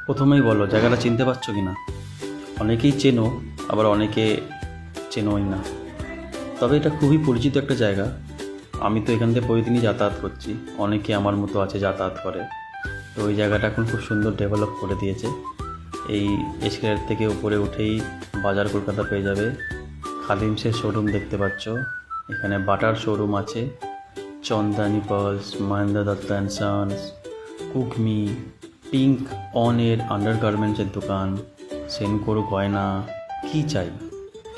প্রথমেই বলো জায়গাটা চিনতে পারছো কি না? অনেকেই চেনো, আবার অনেকে চেনোই না। তবে এটা খুবই পরিচিত একটা জায়গা। আমি তো এখান থেকে প্রতিদিনই যাতায়াত করছি, অনেকে আমার মতো আছে যাতায়াত করে। তো ওই জায়গাটা এখন খুব সুন্দর ডেভেলপ করে দিয়েছে। এই এসকেলেটর থেকে উপরে উঠেই বাজার কলকাতা পেয়ে যাবে। খাদিমসের শোরুম দেখতে পাচ্ছ, এখানে বাটার শোরুম আছে, Chandani pearls, Mahendra Dutt and sons, Cookme, pink অনের আন্ডারগার্মেন্টসের দোকান, সেনকোর গয়না। কী চাই?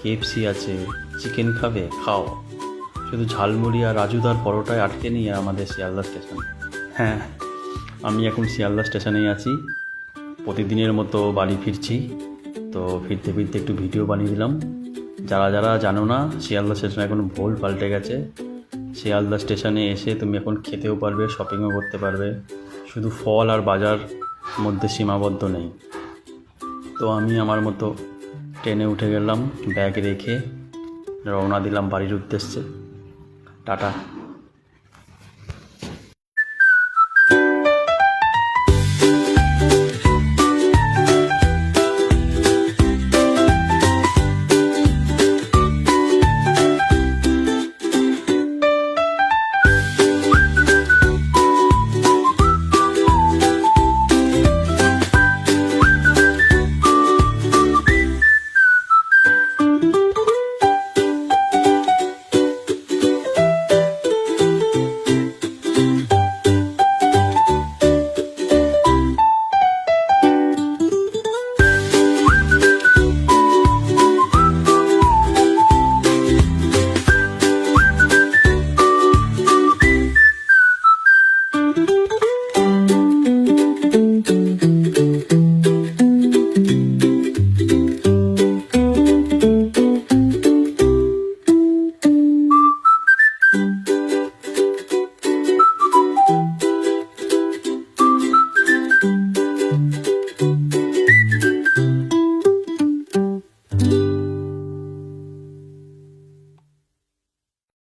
কেএফসি আছে, চিকেন খাবে খাও। শুধু ঝালমুড়ি আর রাজুদার পরোটায় আটকে নিয়ে আমাদের শিয়ালদা স্টেশন। হ্যাঁ, আমি এখন শিয়ালদা স্টেশনেই আছি, প্রতিদিনের মতো বাড়ি ফিরছি। তো ফিরতে ফিরতে একটু ভিডিও বানিয়ে দিলাম। যারা যারা জানো না, শিয়ালদা স্টেশন এখন ভোল পাল্টে গেছে। শিয়ালদা স্টেশনে এসে তুমি এখন খেতেও পারবে, শপিংও করতে পারবে, শুধু ফল আর বাজার মধ্যে সীমাবদ্ধ নেই। তো আমি আমার মতো ট্রেনে উঠে গেলাম, ব্যাগ রেখে রওনা দিলাম বাড়ির উদ্দেশ্যে। টাটা।